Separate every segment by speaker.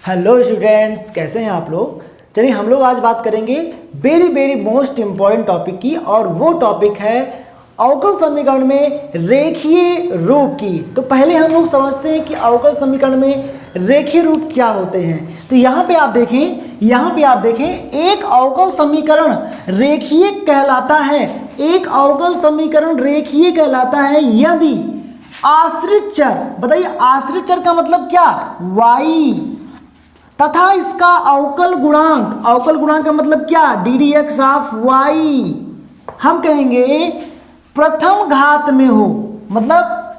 Speaker 1: Hello students, कैसे हैं आप लोग। चलिए हम लोग आज बात करेंगे वेरी मोस्ट इम्पॉर्टेंट टॉपिक की, और वो टॉपिक है अवकल समीकरण में रेखीय रूप की। तो पहले हम लोग समझते हैं कि अवकल समीकरण में रेखीय रूप क्या होते हैं। तो यहाँ पे आप देखें एक अवकल समीकरण रेखीय कहलाता है। एक अवकल समीकरण रेखीय कहलाता है यदि आश्रित चर, बताइए आश्रित चर का मतलब क्या, y, तथा इसका अवकल गुणांक का मतलब क्या, ddx ऑफ y, हम कहेंगे प्रथम घात में हो। मतलब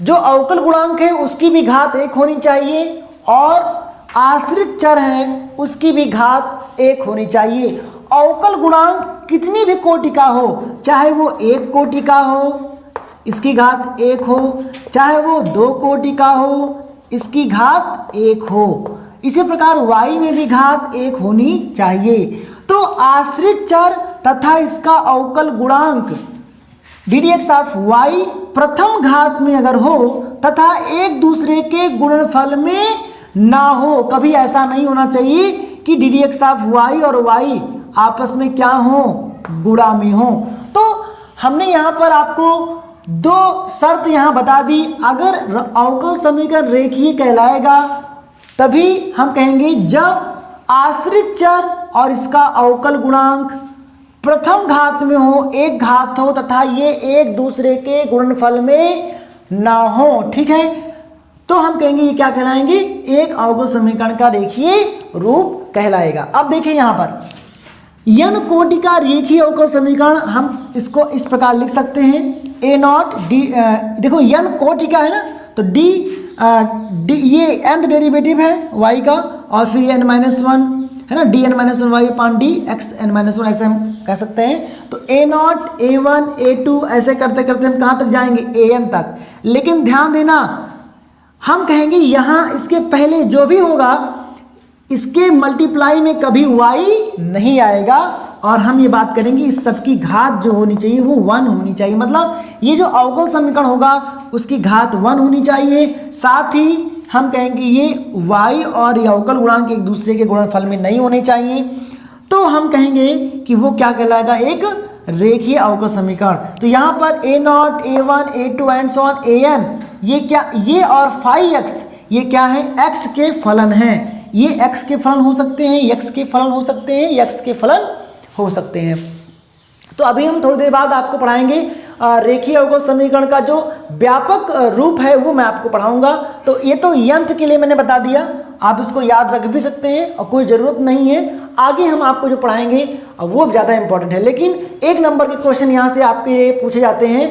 Speaker 1: जो अवकल गुणांक है उसकी भी घात 1 होनी चाहिए, और आश्रित चर है उसकी भी घात 1 होनी चाहिए। अवकल गुणांक कितनी भी कोटि का हो, चाहे वो 1 कोटि का हो इसकी घात 1 हो, चाहे वो 2 कोटि का हो इसकी घात 1 हो। इसी प्रकार y में भी घात 1 होनी चाहिए। तो आश्रित चर तथा इसका अवकल गुणांक ddx ऑफ y प्रथम घात में अगर हो तथा एक दूसरे के गुणनफल में ना हो, कभी ऐसा नहीं होना चाहिए कि ddx ऑफ y और y आपस में क्या हो, गुणा में हो। तो हमने यहाँ पर आपको 2 शर्त यहाँ बता दी। अगर अवकल समीकरण रेखीय कहलाएगा तभी हम कहेंगे जब आश्रित चर और इसका अवकल गुणांक प्रथम घात में हो, एक घात हो, तथा ये एक दूसरे के गुणनफल में ना हो। ठीक है, तो हम कहेंगे ये क्या कहलाएंगे, एक अवकल समीकरण का रेखीय रूप कहलाएगा। अब देखिए यहाँ पर n कोटि का रेखीय अवकल समीकरण हम इसको इस प्रकार लिख सकते हैं, a नॉट डी, देखो n कोटि का है ना, तो d ये nth डेरिवेटिव है y का, और फिर n माइनस 1 है ना, dn माइनस 1 y अपान डी एक्स n माइनस 1, ऐसे हम कह सकते हैं। तो a नॉट a1 a2 ऐसे करते करते हम कहाँ तक जाएंगे, an तक। लेकिन ध्यान देना, हम कहेंगे यहाँ इसके पहले जो भी होगा इसके मल्टीप्लाई में कभी y नहीं आएगा, और हम ये बात करेंगे इस सबकी घात जो होनी चाहिए वो 1 होनी चाहिए। मतलब ये जो अवकल समीकरण होगा उसकी घात 1 होनी चाहिए। साथ ही हम कहेंगे ये y और ये अवकल गुणांक एक दूसरे के गुणनफल में नहीं होने चाहिए। तो हम कहेंगे कि वो क्या कहलाएगा, एक रेखीय अवकल समीकरण। तो यहाँ पर a not a1 a2 and so on an, ये क्या, ये और phi x ये क्या है, x के फलन हैं। ये x के फलन हो सकते हैं, x के फलन हो सकते हैं, x के फलन हो सकते हैं। तो अभी हम थोड़ी देर बाद आपको पढ़ाएंगे रेखीय अवकल समीकरण का जो व्यापक रूप है वो मैं आपको पढ़ाऊंगा। तो ये तो यंत्र के लिए मैंने बता दिया, आप इसको याद रख भी सकते हैं और कोई ज़रूरत नहीं है। आगे हम आपको जो पढ़ाएंगे वो ज़्यादा इंपॉर्टेंट है। लेकिन 1 नंबर के क्वेश्चन यहाँ से आपके पूछे जाते हैं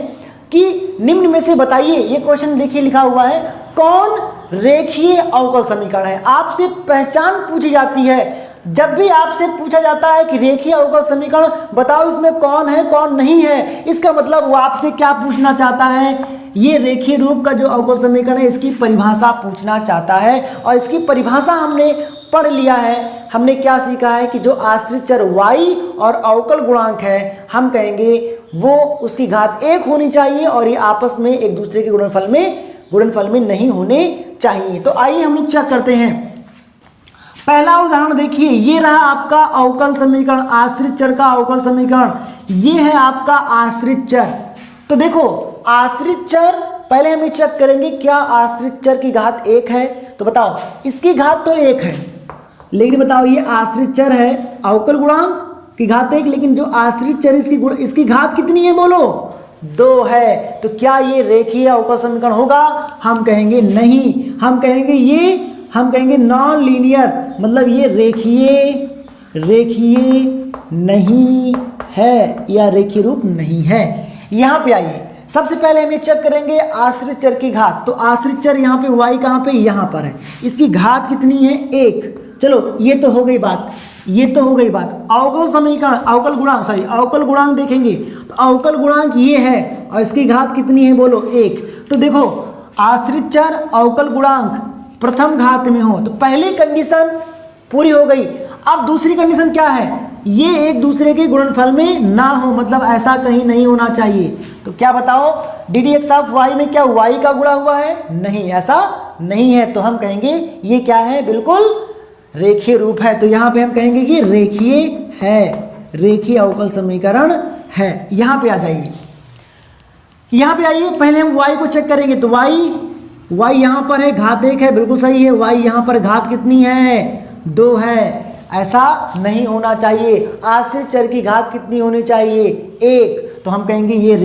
Speaker 1: कि निम्न में से बताइए, ये क्वेश्चन देखिए लिखा हुआ है, कौन रेखीय अवकल समीकरण है। आपसे पहचान पूछी जाती है। जब भी आपसे पूछा जाता है कि रेखीय अवकल समीकरण बताओ इसमें कौन है कौन नहीं है, इसका मतलब वो आपसे क्या पूछना चाहता है, ये रेखीय रूप का जो अवकल समीकरण है इसकी परिभाषा पूछना चाहता है। और इसकी परिभाषा हमने पढ़ लिया है। हमने क्या सीखा है कि जो आश्रित चर y और अवकल गुणांक है हम कहेंगे वो उसकी घात 1 होनी चाहिए, और ये आपस में एक दूसरे के गुणनफल में नहीं होने चाहिए। तो आइए हम लोग चेक करते हैं। पहला उदाहरण देखिए, ये रहा आपका अवकल समीकरण, आश्रित चर का अवकल समीकरण। ये है आपका आश्रित चर। तो देखो आश्रित चर पहले हम चेक करेंगे, क्या आश्रित चर की घात 1 है। तो बताओ इसकी घात तो 1 है, लेकिन बताओ ये आश्रित चर है, अवकल गुणांक की घात 1, लेकिन जो आश्रित चर इसकी घात कितनी है, बोलो 2 है। तो क्या ये रेखीय अवकल समीकरण होगा, हम कहेंगे नहीं। हम कहेंगे नॉन लीनियर, मतलब ये रेखीय नहीं है या रेखीय रूप नहीं है। यहाँ पे आइए, सबसे पहले हम ये चेक करेंगे आश्रित चर की घात। तो आश्रित चर यहाँ पे y कहाँ पे, यहाँ पर है, इसकी घात कितनी है, 1। चलो ये तो हो गई बात। अवकल समीकरण, अवकल गुणांक देखेंगे तो अवकल गुणांक ये है, और इसकी घात कितनी है, बोलो 1। तो देखो आश्रित चर अवकल गुणांक प्रथम घात में हो, तो पहली कंडीशन पूरी हो गई। अब दूसरी कंडीशन क्या है, ये एक दूसरे के गुणनफल में ना हो, मतलब ऐसा कहीं नहीं होना चाहिए। तो क्या बताओ, ddx ऑफ y में क्या y का गुणा हुआ है, नहीं, ऐसा नहीं है। तो हम कहेंगे ये क्या है, बिल्कुल रेखीय रूप है, तो यहाँ पे हम कहेंगे कि रेखीय है, रेखीय अवकल समीकरण है। यहाँ पे आ जाइए, यहाँ पे आइए, पहले हम y को चेक करेंगे। तो y यहाँ पर है, घात 1 है, बिल्कुल सही है। y यहाँ पर घात कितनी है? 2 है। ऐसा नहीं होना चाहिए। आश्रित चर की घात कितनी होनी चाहिए? 1। तो हम कहेंगे ये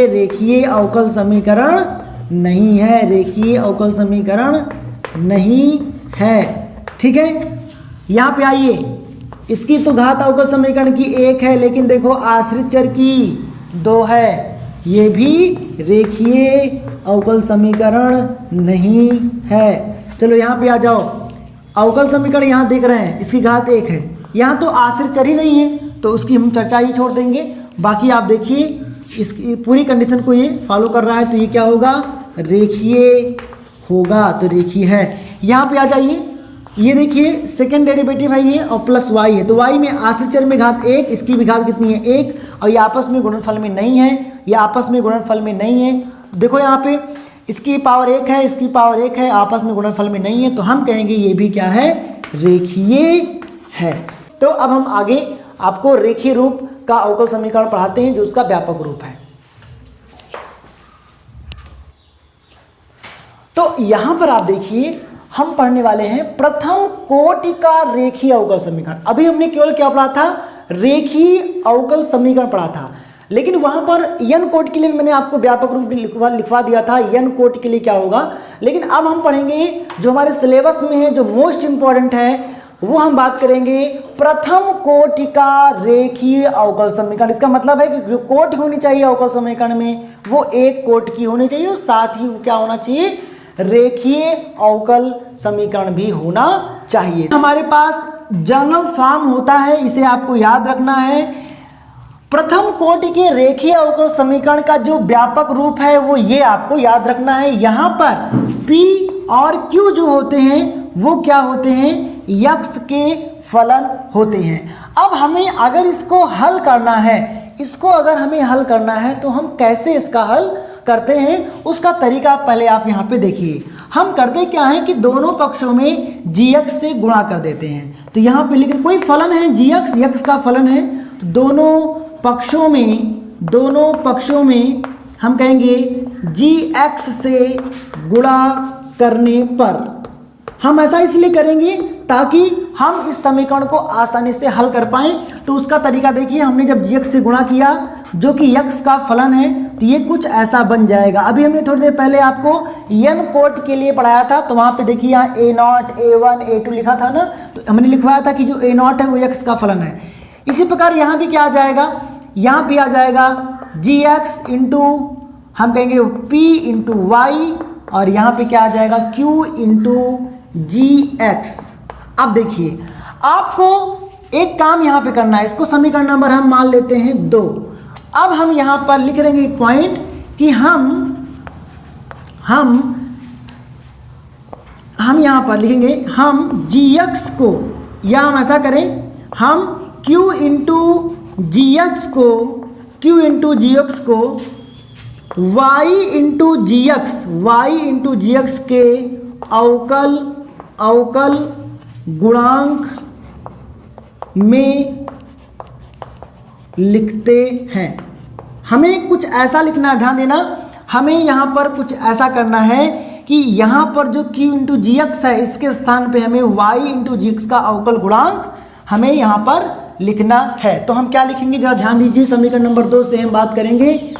Speaker 1: रेखीय अवकल समीकरण नहीं है, रेखीय अवकल समीकरण नहीं है। ठीक है, यहाँ पे आइए, इसकी तो घात अवकल समीकरण की 1 है, लेकिन देखो आश्रित चर की 2 है, ये भी रेखीय अवकल समीकरण नहीं है। चलो यहाँ पे आ जाओ, अवकल समीकरण यहाँ देख रहे हैं, इसकी घात 1 है, यहाँ तो आश्रित चर ही नहीं है, तो उसकी हम चर्चा ही छोड़ देंगे। बाकी आप देखिए, इसकी पूरी कंडीशन को ये फॉलो कर रहा है, तो ये क्या होगा? रेखीय होगा, तो रेखीय है। यहाँ पे आ जाइए, ये देखिए सेकंड डेरिवेटिव है ये और प्लस y है, तो y में आश्रित चर में घात 1, इसकी भी घात कितनी है? 1, और ये आपस में गुणनफल में नहीं है, ये आपस में गुणनफल में नहीं है। देखो यहाँ पे इसकी पावर 1 है, इसकी पावर 1 है, आपस में गुणनफल में नहीं है, तो हम कहेंगे ये भी क्या है? रेखीय है। तो अब हम आगे आपको रेखीय रूप का अवकल समीकरण पढ़ाते हैं, जो उसका व्यापक रूप है। तो यहां पर आप देखिए, हम पढ़ने वाले हैं प्रथम कोटि का रेखीय अवकल समीकरण। अभी हमने केवल क्या पढ़ा था? रेखीय अवकल समीकरण पढ़ा था, लेकिन वहां पर n कोटि के लिए मैंने आपको व्यापक रूप में लिखवा दिया था, n कोटि के लिए क्या होगा। लेकिन अब हम पढ़ेंगे जो हमारे सिलेबस में है, जो मोस्ट इंपॉर्टेंट है, वो हम बात करेंगे प्रथम कोटि का रेखीय अवकल समीकरण। इसका मतलब है कि जो कोटि होनी चाहिए अवकल समीकरण में, वो एक कोटि की होनी चाहिए, और साथ ही वो क्या होना चाहिए? रेखीय अवकल समीकरण भी होना चाहिए। हमारे पास जनरल फॉर्म होता है, इसे आपको याद रखना है। प्रथम कोटि के रेखीय अवकल समीकरण का जो व्यापक रूप है, वो ये आपको याद रखना है। यहाँ पर P और Q जो होते हैं, वो क्या होते हैं? यक्ष के फलन होते हैं। अब हमें अगर इसको हल करना है, इसको अगर हमें हल करना है, तो हम कैसे इसका हल करते हैं, उसका तरीका पहले आप यहाँ पे देखिए। हम करते क्या हैं कि दोनों पक्षों में gx से गुणा कर देते हैं। तो यहाँ पे लेकिन कोई फलन है gx, यक्ष का फलन है, तो दोनों पक्षों में हम कहेंगे gx से गुणा करने पर। हम ऐसा इसलिए करेंगे ताकि हम इस समीकरण को आसानी से हल कर पाएं। तो उसका तरीका देखिए, हमने जब gx से गुणा किया, जो कि यक्ष का फलन है, तो ये कुछ ऐसा बन जाएगा। अभी हमने थोड़ी देर पहले आपको n कोटि के लिए पढ़ाया था, तो वहाँ पे देखिए यहाँ a0, a1, a2 लिखा था ना, तो हमने लिखवाया था कि जो a0 है वो यक्ष का फलन है। इसी प्रकार यहाँ भी क्या आ जाएगा? यहाँ भी आ जाएगा gx इंटू हम कहेंगे p इंटू वाई, और यहाँ पे क्या आ जाएगा? q into gx। अब देखिए, आपको एक काम यहाँ पे करना है, इसको समीकरण नंबर हम मान लेते हैं 2। अब हम यहाँ पर लिख लेंगे एक पॉइंट कि हम यहाँ पर लिखेंगे, हम gx को, या हम ऐसा करें, हम q इंटू gx को y इंटू gx के अवकल गुणांक में लिखते हैं। हमें कुछ ऐसा लिखना, ध्यान देना, हमें यहाँ पर कुछ ऐसा करना है कि यहाँ पर जो q इंटू gx है, इसके स्थान पे हमें y इंटू gx का अवकल गुणांक हमें यहाँ पर लिखना है। तो हम क्या लिखेंगे, जरा ध्यान दीजिए। समीकरण नंबर 2 से हम बात करेंगे।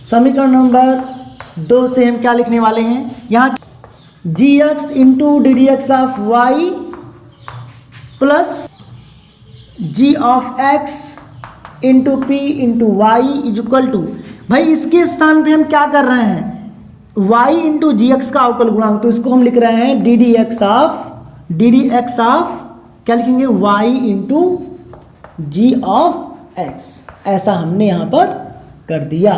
Speaker 1: समीकरण नंबर 2 से हम क्या लिखने वाले हैं? यहाँ gx into d d x of y plus g of x into p into y is equal to, भाई इसके स्थान पे हम क्या कर रहे हैं? y इंटू जी एक्स का अवकल गुणांक, तो इसको हम लिख रहे हैं डी डी एक्स ऑफ क्या लिखेंगे? y into g of x। ऐसा हमने यहाँ पर कर दिया,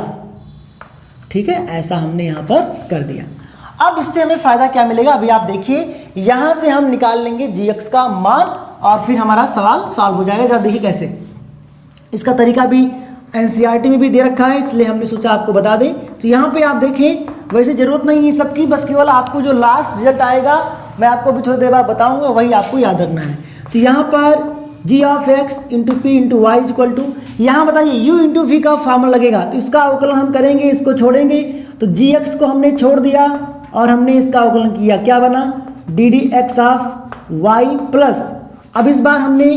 Speaker 1: ठीक है, ऐसा हमने यहाँ पर कर दिया। अब इससे हमें फायदा क्या मिलेगा? अभी आप देखिए, यहाँ से हम निकाल लेंगे gx का मान और फिर हमारा सवाल सॉल्व हो जाएगा। जरा देखिए कैसे। इसका तरीका भी एनसीईआरटी में भी दे रखा है, इसलिए हमने सोचा आपको बता दें। तो यहाँ पे आप देखें, वैसे ज़रूरत नहीं है सबकी, बस केवल आपको जो लास्ट रिजल्ट आएगा मैं आपको भी थोड़ी देर बाद बताऊंगा, वही आपको याद रखना है। तो यहाँ पर g of x into p into y is equal to, यहाँ बताइए यू इंटू वी का फार्मूला लगेगा, तो इसका अवकलन हम करेंगे, इसको छोड़ेंगे, तो जी एक्स को हमने छोड़ दिया और हमने इसका अवकलन किया, क्या बना d d x of y plus, अब इस बार हमने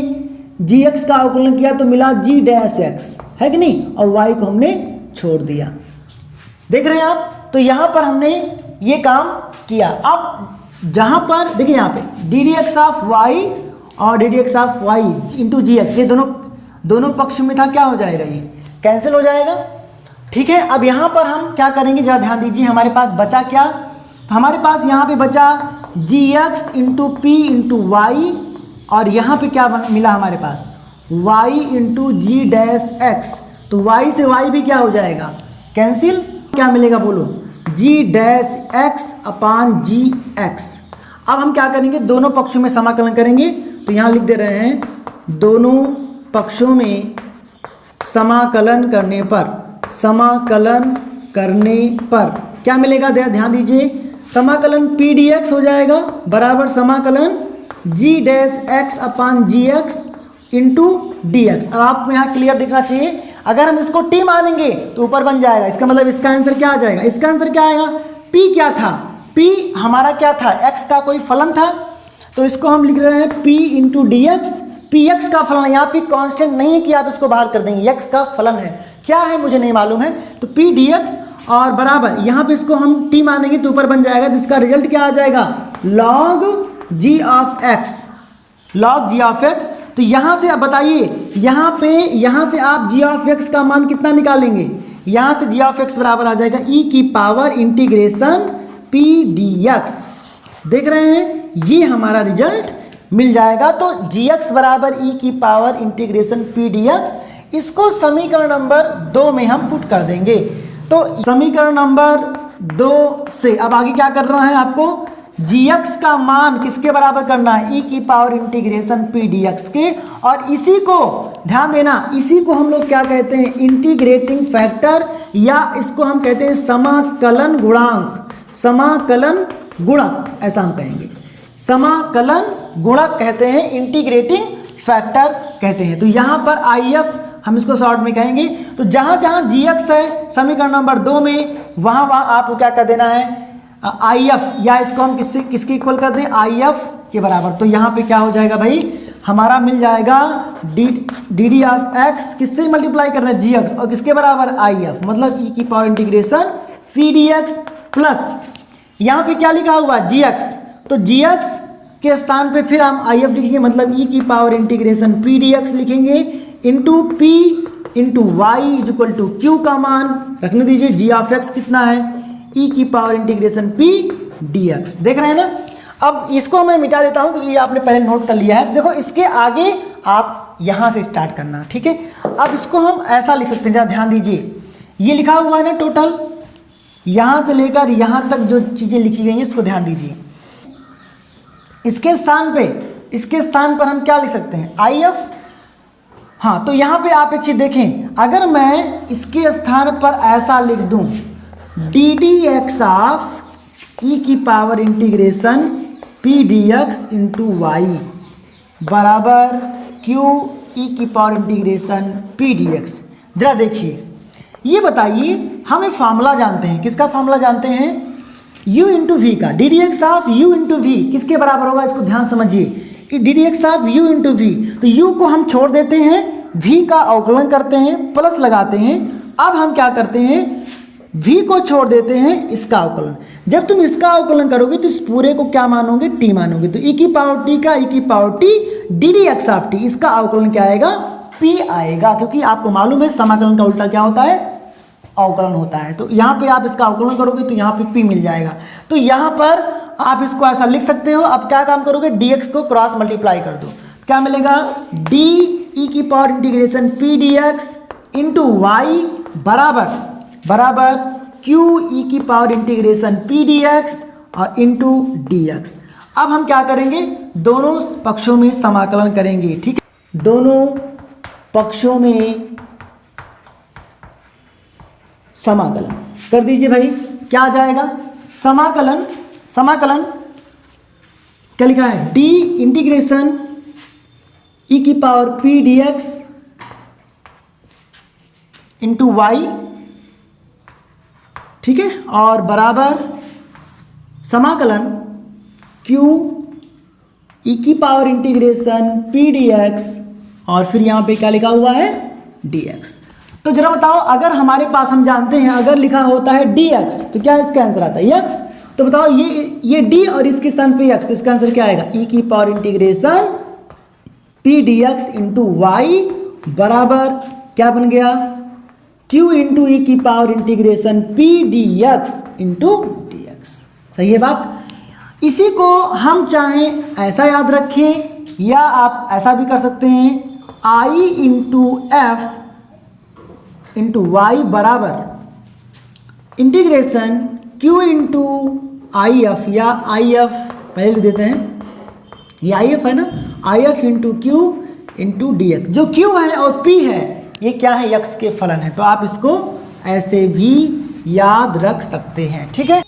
Speaker 1: जी एक्स का अवकलन किया तो मिला जी डैश एक्स, है कि नहीं, और वाई को हमने छोड़ दिया। देख रहे हैं आप, तो यहाँ पर हमने ये काम किया। अब जहाँ पर देखिए यहाँ पे d d x of y और d d x of y into g x, ये दोनों पक्ष में था, क्या हो जाएगा, ये कैंसिल हो जाएगा। ठीक है, अब यहाँ पर हम क्या करेंगे, जरा ध्यान दीजिए, हमारे पास बचा क्या, तो हमारे पास यहाँ पे बचा g x into p into y, और यहाँ पे क्या मिला हमारे पास y into g dash x, तो y से y भी क्या हो जाएगा कैंसिल, क्या मिलेगा बोलो, g डैश एक्स अपान जी एक्स। अब हम क्या करेंगे, दोनों पक्षों में समाकलन करेंगे, तो यहाँ लिख दे रहे हैं दोनों पक्षों में समाकलन करने पर क्या मिलेगा, ध्यान दीजिए, समाकलन पी डी एक्स हो जाएगा बराबर समाकलन जी डैश एक्स अपान जी एक्स इंटू डी एक्स। अब आपको यहाँ क्लियर दिखना चाहिए, अगर हम इसको टी मानेंगे तो ऊपर बन जाएगा, इसका मतलब इसका आंसर क्या आ जाएगा, इसका आंसर क्या आएगा, p क्या था, p हमारा क्या था, x का कोई फलन था, तो इसको हम लिख रहे हैं p into d x, P x का फलन है, यहाँ p कांस्टेंट नहीं है कि आप इसको बाहर कर देंगे, x का फलन है, क्या है मुझे नहीं मालूम है, तो p डी एक्स और बराबर यहाँ पे इसको हम t मानेंगे तो ऊपर बन जाएगा, जिसका रिजल्ट क्या आ जाएगा log g of x, log g of x। तो यहाँ से आप बताइए, यहाँ से आप g ऑफ x का मान कितना निकालेंगे, यहाँ से g ऑफ x बराबर आ जाएगा e की पावर इंटीग्रेशन p dx। देख रहे हैं, ये हमारा रिजल्ट मिल जाएगा। तो gx बराबर e की पावर इंटीग्रेशन p dx, इसको समीकरण नंबर 2 में हम पुट कर देंगे। तो समीकरण नंबर 2 से अब आगे क्या करना है आपको, gx का मान किसके बराबर करना है, e की पावर इंटीग्रेशन p dx के, और इसी को ध्यान देना, इसी को हम लोग क्या कहते हैं, इंटीग्रेटिंग फैक्टर, या इसको हम कहते हैं समाकलन गुणांक, समाकलन गुणक ऐसा हम कहेंगे, समाकलन गुणक कहते हैं, इंटीग्रेटिंग फैक्टर कहते हैं। तो यहाँ पर IF हम इसको शॉर्ट में कहेंगे। तो जहाँ जहाँ gx है समीकरण नंबर 2 में, वहाँ आपको क्या कर देना है IF, या इसको हम किसके इक्वल कर दें, IF के बराबर। तो यहाँ पे क्या हो जाएगा भाई, हमारा मिल जाएगा डी डी ऑफ एक्स, किससे मल्टीप्लाई कर रहे हैं gx, और किसके बराबर IF, मतलब e की power integration p d x plus यहाँ पे क्या लिखा हुआ gx, तो gx के स्थान पे फिर हम IF लिखेंगे, मतलब e की power integration p d x लिखेंगे into p into y is equal to q का मान रखने दीजिए, g ऑफ x कितना है, e की पावर इंटीग्रेशन p dx। देख रहे हैं ना। अब इसको मैं मिटा देता हूं क्योंकि ये आपने पहले नोट कर लिया है। देखो इसके आगे आप यहां से स्टार्ट करना, ठीक है। अब इसको हम ऐसा लिख सकते हैं, जरा ध्यान दीजिए, ये लिखा हुआ है ना टोटल, यहां से लेकर यहां तक जो चीजें लिखी गई हैं इसको ध्यान दीजिए। इसके स्थान पर हम क्या लिख सकते हैं, IF। हाँ, तो यहाँ पे आप एक चीज देखें, अगर मैं इसके स्थान पर ऐसा लिख दूं d d x of e की power integration p d x into y बराबर क्यू ई की power integration p d x. जरा देखिए, ये बताइए, हम एक फार्मूला जानते हैं, किसका फार्मूला जानते हैं, u इंटू वी का, d d x of u into v किसके बराबर होगा, इसको ध्यान समझिए, d d x of u into v. तो u को हम छोड़ देते हैं, v का अवकलन करते हैं, प्लस लगाते हैं। अब हम क्या करते हैं, v को छोड़ देते हैं, इसका अवकलन। जब तुम इसका अवकलन करोगे तो इस पूरे को क्या मानोगे, t मानोगे। तो e की पावर t का e की power t D d x of t, इसका अवकलन क्या आएगा, p आएगा, क्योंकि आपको मालूम है समाकलन का उल्टा क्या होता है, अवकलन होता है। तो यहाँ पे आप इसका अवकलन करोगे तो यहाँ पे p मिल जाएगा। तो यहाँ पर आप इसको ऐसा लिख सकते हो। अब क्या काम करोगे, dx को क्रॉस मल्टीप्लाई कर दो, क्या मिलेगा, d e की power integration p dx into y बराबर q e की पावर इंटीग्रेशन p dx और इंटू dx। अब हम क्या करेंगे, दोनों पक्षों में समाकलन करेंगे, ठीक है। दोनों पक्षों में समाकलन कर दीजिए भाई, क्या आ जाएगा, समाकलन क्या लिखा है, डी इंटीग्रेशन ई की power p d x into y, ठीक है, और बराबर समाकलन क्यू ई की power integration p d x और फिर यहाँ पे क्या लिखा हुआ है, डी एक्स। तो जरा बताओ, अगर हमारे पास हम जानते हैं अगर लिखा होता है डी एक्स तो क्या इसका आंसर आता है एक्स। तो बताओ ये डी और इसके स्थान पे एक्स, तो इसका आंसर क्या आएगा, ई की power integration p d x into y बराबर क्या बन गया, क्यू इंटू ई की power integration p d x into d x. सही है बात। इसी को हम चाहें ऐसा याद रखें या आप ऐसा भी कर सकते हैं, आई इंटू एफ इंटू वाई बराबर integration Q into I F, या आई एफ पहले लिख देते हैं, ये आई एफ है ना, I F into Q into d x. जो क्यू है और पी है ये क्या है, एक्स के फलन है, तो आप इसको ऐसे भी याद रख सकते हैं, ठीक है।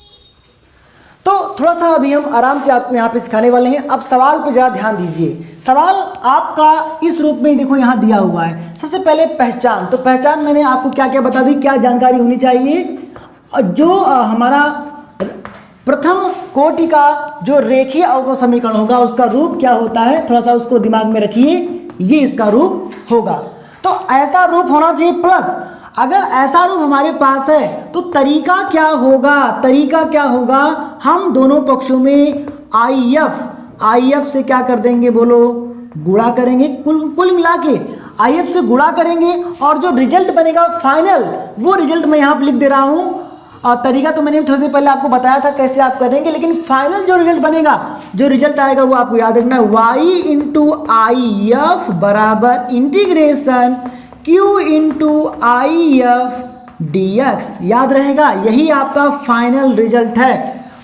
Speaker 1: तो थोड़ा सा अभी हम आराम से आपको यहाँ पे सिखाने वाले हैं। अब सवाल पे ज़रा ध्यान दीजिए। सवाल आपका इस रूप में देखो यहाँ दिया हुआ है। सबसे पहले पहचान, तो पहचान मैंने आपको क्या क्या बता दी, क्या जानकारी होनी चाहिए। जो हमारा प्रथम कोटि का जो रेखीय अवकल समीकरण होगा उसका रूप क्या होता है, थोड़ा सा उसको दिमाग में रखिए, ये इसका रूप होगा। तो ऐसा रूप होना चाहिए, प्लस अगर ऐसा रूप हमारे पास है तो तरीका क्या होगा, तरीका क्या होगा, हम दोनों पक्षों में आई एफ से क्या कर देंगे, बोलो, गुणा करेंगे, कुल मिला के आई एफ से गुणा करेंगे और जो रिजल्ट बनेगा फाइनल, वो रिजल्ट मैं यहाँ पे लिख दे रहा हूँ। और तरीका तो मैंने थोड़ी देर पहले आपको बताया था कैसे आप करेंगे, लेकिन फाइनल जो रिजल्ट बनेगा, जो रिजल्ट आएगा वो आपको याद रखना है, वाई इंटू आई एफ बराबर integration Q into I F D x. याद रहेगा, यही आपका फाइनल रिजल्ट है।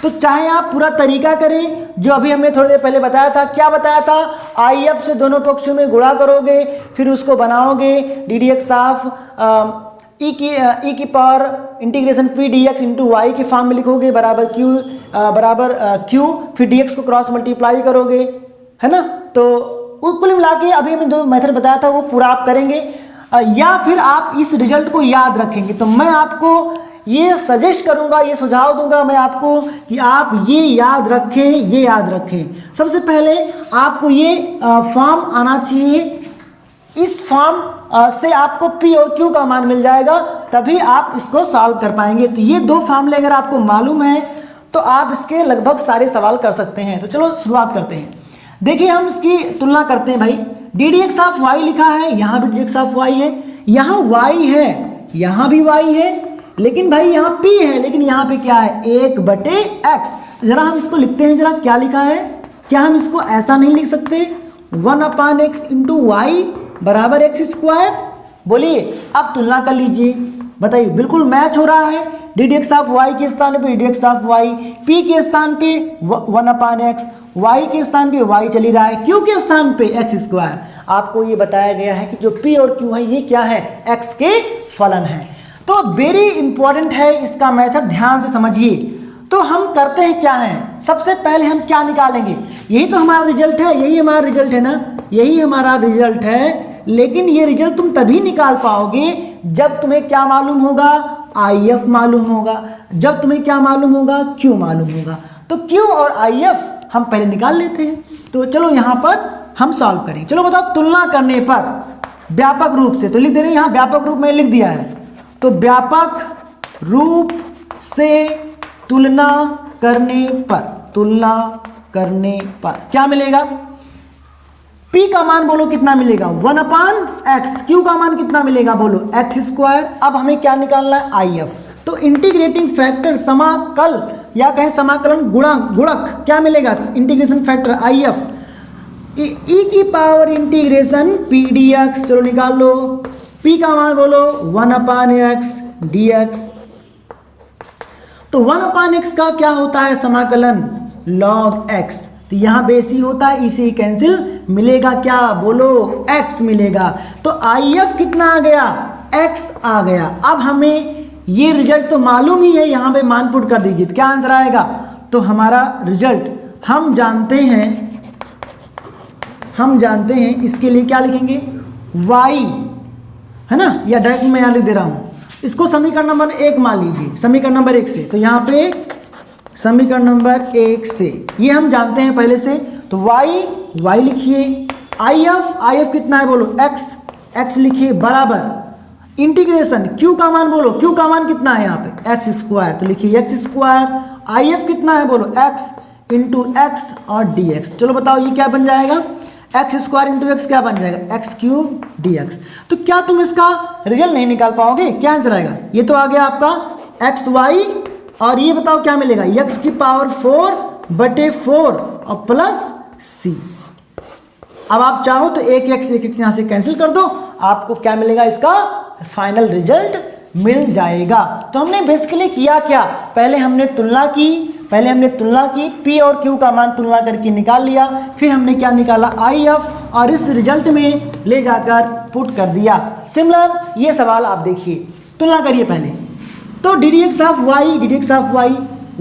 Speaker 1: तो चाहे आप पूरा तरीका करें जो अभी हमने थोड़ी देर पहले बताया था, क्या बताया था, आई एफ से दोनों पक्षों में गुणा करोगे, फिर उसको बनाओगे d d x of e की power integration p d x into y के फॉर्म में लिखोगे बराबर क्यू, फिर डी एक्स को क्रॉस मल्टीप्लाई करोगे, है ना। तो कुल मिला के अभी हमने दो मेथड बताया था वो पूरा आप करेंगे, या फिर आप इस रिजल्ट को याद रखेंगे। तो मैं आपको ये सजेस्ट करूंगा, ये सुझाव दूंगा मैं आपको कि आप ये याद रखें, ये याद रखें। सबसे पहले आपको ये फॉर्म आना चाहिए, इस फॉर्म से आपको P और Q का मान मिल जाएगा, तभी आप इसको सॉल्व कर पाएंगे। तो ये दो फॉर्मूले अगर आपको मालूम है तो आप इसके लगभग सारे सवाल कर सकते हैं। तो चलो शुरुआत करते हैं। देखिए हम इसकी तुलना करते हैं भाई, d d x of y लिखा है, यहाँ भी डी एक्स ऑफ वाई है, यहाँ y है, यहाँ भी y है, लेकिन भाई यहाँ P है, लेकिन यहाँ पे क्या है, 1/x। तो जरा हम इसको लिखते हैं, जरा क्या लिखा है, क्या हम इसको ऐसा नहीं लिख सकते, 1/x इंटू वाई बराबर एक्स स्क्वायर। बोलिए अब तुलना कर लीजिए, बताइए, बिल्कुल मैच हो रहा है। D d x of y के स्थान पे d d x of y, p के स्थान पे 1/x, वाई के स्थान पे वाई चली रहा है, क्यू के स्थान पे एक्स स्क्वायर। आपको ये बताया गया है कि जो पी और क्यू है ये क्या है, एक्स के फलन है। तो वेरी इंपॉर्टेंट है इसका मेथड, ध्यान से समझिए। तो हम करते हैं क्या है, सबसे पहले हम क्या निकालेंगे, यही तो हमारा रिजल्ट है, यही हमारा रिजल्ट है ना, यही हमारा रिजल्ट है। लेकिन ये रिजल्ट तुम तभी निकाल पाओगे जब तुम्हें क्या मालूम होगा, आई एफ मालूम होगा, जब तुम्हें क्या मालूम होगा, क्यू मालूम होगा। तो क्यू और आई एफ हम पहले निकाल लेते हैं। तो चलो यहाँ पर हम सॉल्व करें। चलो बताओ, तुलना करने पर व्यापक रूप से, तो लिख दे रहे हैं यहाँ व्यापक रूप में लिख दिया है। तो व्यापक रूप से तुलना करने पर क्या मिलेगा, P का मान बोलो कितना मिलेगा, 1/x, Q का मान कितना मिलेगा, बोलो एक्स स्क्वायर। अब हमें क्या निकालना है, आई एफ। तो इंटीग्रेटिंग फैक्टर समाकल या कहें समाकलन गुणक क्या मिलेगा, इंटीग्रेशन फैक्टर आई एफ, ई की power integration p d x. चलो निकाल लो, P का मान बोलो 1/x dx। तो 1/x का क्या होता है समाकलन, log x। तो यहाँ बेसी होता है, इसे कैंसिल, मिलेगा क्या, बोलो x मिलेगा। तो आई एफ कितना आ गया, x आ गया। अब हमें ये रिजल्ट तो मालूम ही है, यहाँ पे मान पुट कर दीजिए, तो क्या आंसर आएगा, तो हमारा रिजल्ट हम जानते हैं इसके लिए क्या लिखेंगे, y है ना, या डायरेक्ट मैं यहाँ लिख दे रहा हूँ, इसको समीकरण नंबर 1 मान लीजिए, समीकरण नंबर 1 से। तो यहाँ पे समीकरण नंबर 1 से ये हम जानते हैं पहले से, तो y लिखिए, if कितना है बोलो, x लिखिए, बराबर इंटीग्रेशन q का मान बोलो, q का मान कितना है यहाँ पे x स्क्वायर, तो लिखिए x स्क्वायर, if कितना है बोलो x इंटू x और dx। चलो बताओ ये क्या बन जाएगा, एक्स स्क्वायर इंटू एक्स क्या बन जाएगा, एक्स क्यूब डी एक्स। तो क्या तुम इसका रिजल्ट नहीं निकाल पाओगे, क्या आंसर आएगा, ये तो आ गया आपका एक्स वाई, और ये बताओ क्या मिलेगा, एक्स की पावर 4/4 और प्लस सी। अब आप चाहो तो एक एक्स यहाँ से कैंसिल कर दो, आपको क्या मिलेगा, इसका फाइनल रिजल्ट मिल जाएगा। तो हमने बेसिकली किया क्या, पहले हमने तुलना की, P और Q का मान तुलना करके निकाल लिया, फिर हमने क्या निकाला IF, और इस रिजल्ट में ले जाकर पुट कर दिया। सिमिलर ये सवाल आप देखिए, तुलना करिए पहले, तो ddx ऑफ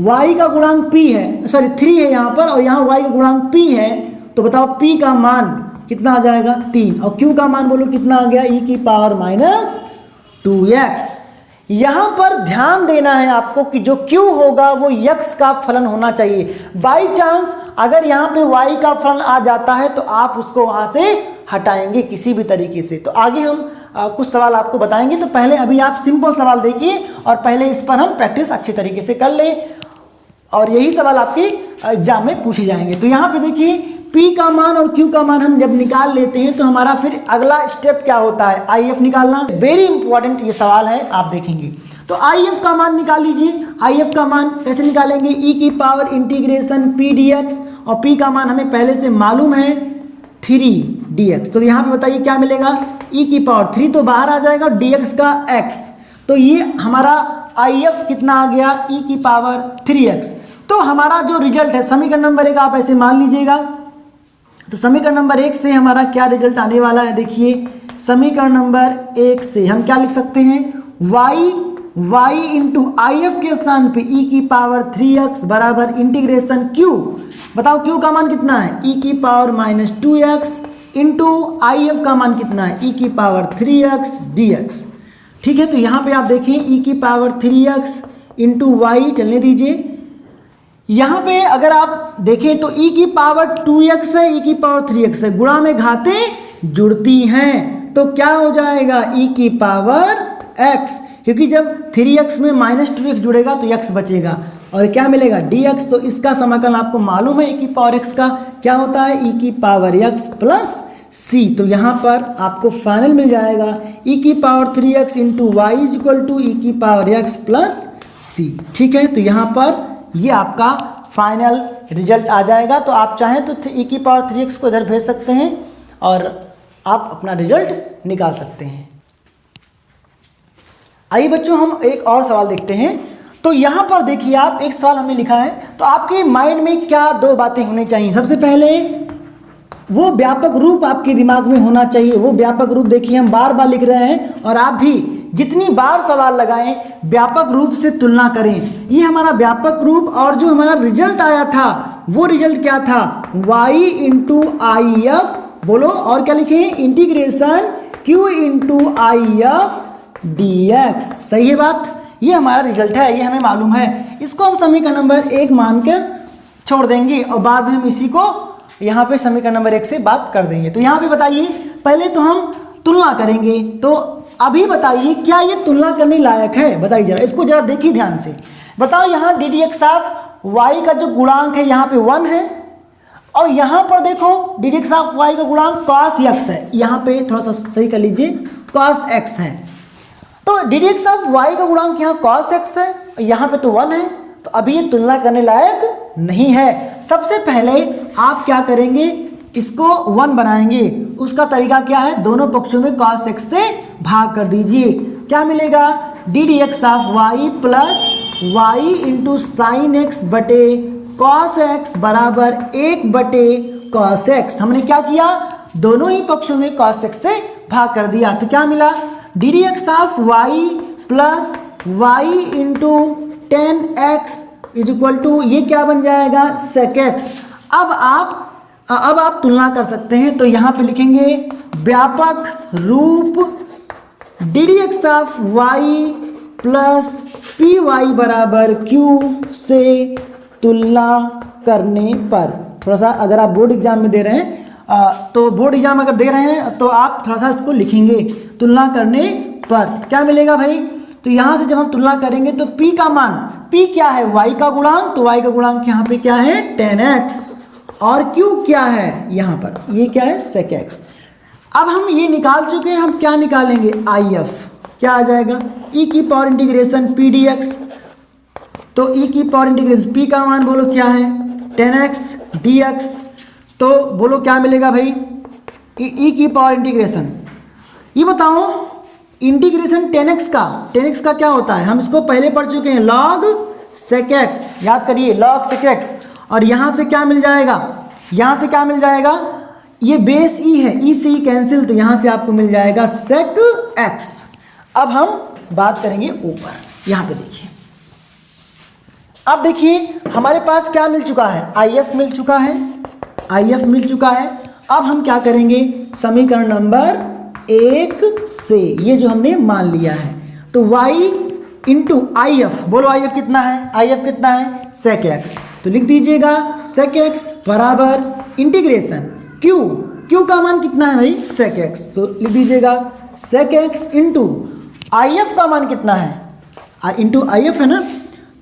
Speaker 1: y का गुणांक P है, सॉरी 3 है यहाँ पर, और यहाँ y का गुणांक P है, तो बताओ P का मान कितना आ जाएगा 3, और Q का मान बोलो कितना आ गया, e की पावर -2x। यहां पर ध्यान देना है आपको कि जो Q होगा वो x का फलन होना चाहिए। बाई चांस अगर यहां पे y का फलन आ जाता है तो आप उसको वहां से हटाएंगे किसी भी तरीके से। तो आगे हम कुछ सवाल आपको बताएंगे, तो पहले अभी आप सिंपल सवाल देखिए और पहले इस पर हम प्रैक्टिस अच्छे तरीके से कर लें, और यही सवाल आपके एग्जाम में पूछे जाएंगे। तो यहाँ पे देखिए P का मान और Q का मान हम जब निकाल लेते हैं तो हमारा फिर अगला स्टेप क्या होता है, IF निकालना। वेरी इंपॉर्टेंट ये सवाल है, आप देखेंगे। तो IF का मान निकाल लीजिए। IF का मान कैसे निकालेंगे, e की पावर इंटीग्रेशन P dx, और P का मान हमें पहले से मालूम है 3 dx। तो यहाँ पे बताइए क्या मिलेगा, e की पावर 3 तो बाहर आ जाएगा, dx का x, तो ये हमारा IF कितना आ गया, e की पावर 3x। तो हमारा जो रिजल्ट है समीकरण नंबर 1 आप ऐसे मान लीजिएगा। तो समीकरण नंबर 1 से हमारा क्या रिजल्ट आने वाला है, देखिए समीकरण नंबर 1 से हम क्या लिख सकते हैं, y इंटू IF के स्थान पे e की पावर 3x बराबर इंटीग्रेशन q। बताओ q का मान कितना है, e की पावर -2x इंटू IF का मान कितना है, e की पावर 3x dx। ठीक है, तो यहाँ पे आप देखें e की पावर 3x इंटू y, चलने दीजिए। यहाँ पे अगर आप देखें तो e की पावर 2x है, e की पावर 3x है, गुणा में घातें जुड़ती हैं, तो क्या हो जाएगा e की पावर x, क्योंकि जब 3x में -2x जुड़ेगा तो x बचेगा, और क्या मिलेगा dx। तो इसका समाकलन आपको मालूम है e की पावर x का क्या होता है, e की पावर x प्लस c। तो यहाँ पर आपको फाइनल मिल जाएगा e की power 3x into y is equal to e की पावर x प्लस c। ठीक है, तो यहाँ पर ये आपका फाइनल रिजल्ट आ जाएगा। तो आप चाहें तो e की पावर 3x को इधर भेज सकते हैं और आप अपना रिजल्ट निकाल सकते हैं। आइए बच्चों हम एक और सवाल देखते हैं। तो यहाँ पर देखिए आप एक सवाल हमने लिखा है, तो आपके माइंड में क्या दो बातें होनी चाहिए। सबसे पहले वो व्यापक रूप आपके दिमाग में होना चाहिए। वो व्यापक रूप देखिए हम बार बार लिख रहे हैं, और आप भी जितनी बार सवाल लगाएं व्यापक रूप से तुलना करें। ये हमारा व्यापक रूप, और जो हमारा रिजल्ट आया था वो रिजल्ट क्या था, y इंटू IF बोलो, और क्या लिखें, integration q into IF dx। सही है बात, ये हमारा रिजल्ट है, ये हमें मालूम है। इसको हम समीकरण नंबर 1 मानकर छोड़ देंगे और बाद में हम इसी को यहाँ पे समीकरण नंबर 1 से बात कर देंगे। तो यहाँ पे बताइए, पहले तो हम तुलना करेंगे। तो अभी बताइए क्या ये तुलना करने लायक है, बताइए जरा, इसको जरा देखिए ध्यान से। बताओ यहाँ ddx ऑफ y का जो गुणांक है यहाँ पे 1 है, और यहाँ पर देखो ddx ऑफ y का गुणांक cos x है। यहाँ पे थोड़ा सा सही कर लीजिए, cos x है। तो ddx ऑफ y का गुणांक यहाँ cos x है, यहाँ पे तो 1 है, तो अभी ये तुलना करने लायक नहीं है। सबसे पहले आप क्या करेंगे, इसको 1 बनाएंगे। उसका तरीका क्या है, दोनों पक्षों में cos x से भाग कर दीजिए। क्या मिलेगा, ddx of y plus y into sine x बटे cos x बराबर 1/cos x। हमने क्या किया, दोनों ही पक्षों में cos x से भाग कर दिया। तो क्या मिला, ddx of y plus y into 10x is equal to, ये क्या बन जाएगा sec x। अब आप तुलना कर सकते हैं, तो यहाँ पे लिखेंगे व्यापक रूप ddx of y plus p y बराबर क्यू से तुलना करने पर। थोड़ा सा अगर आप बोर्ड एग्जाम में दे रहे हैं तो बोर्ड एग्जाम अगर दे रहे हैं तो आप थोड़ा सा इसको लिखेंगे तुलना करने पर क्या मिलेगा भाई। तो यहाँ से जब हम तुलना करेंगे तो p का मान, p क्या है y का गुणांक, तो y का गुणांक यहाँ पे क्या है 10x और q क्या है यहाँ पर ये क्या है sec x। अब हम ये निकाल चुके हैं, हम क्या निकालेंगे if, क्या आ जाएगा e की पावर इंटीग्रेशन p dx। तो e की पावर इंटीग्रेशन p का मान बोलो क्या है 10x dx, तो बोलो क्या मिलेगा भाई e की पावर इंटीग्रेशन। ये बताओ इंटीग्रेशन 10x का क्या होता है, हम इसको पहले पढ़ चुके हैं log sec x, याद करिए log sec x। और यहाँ से क्या मिल जाएगा, यहाँ से क्या मिल जाएगा, ये बेस e है, e से e कैंसिल, तो यहाँ से आपको मिल जाएगा sec x। अब हम बात करेंगे ऊपर, यहाँ पे देखिए, अब देखिए हमारे पास क्या मिल चुका है, if मिल चुका है। अब हम क्या करेंगे, समीकरण नंबर 1 से ये जो हमने मान लिया है, तो y इंटू if, बोलो if कितना है sec x, तो लिख दीजिएगा sec x बराबर इंटीग्रेशन q का मान कितना है भाई sec x, तो लिख दीजिएगा sec x इंटू if का मान कितना है, इंटू if है ना,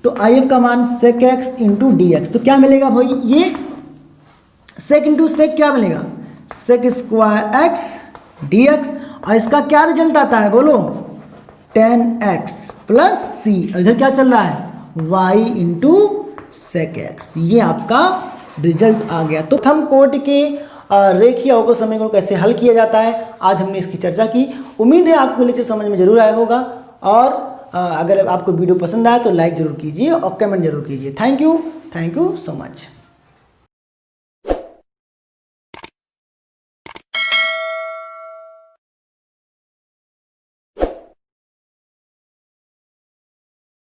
Speaker 1: तो if का मान sec x इंटू dx, तो क्या मिलेगा भाई ये sec इंटू sec क्या मिलेगा sec स्क्वायर x dx, और इसका क्या रिजल्ट आता है बोलो 10x प्लस c, इधर क्या चल रहा है y इंटू sec x, ये आपका रिजल्ट आ गया। तो थम कोट के रेखीय अवकल समीकरण को कैसे हल किया जाता है आज हमने इसकी चर्चा की। उम्मीद है आपको लेक्चर समझ में जरूर आया होगा, और अगर आपको वीडियो पसंद आया तो लाइक जरूर कीजिए और कमेंट जरूर कीजिए। Thank you so much.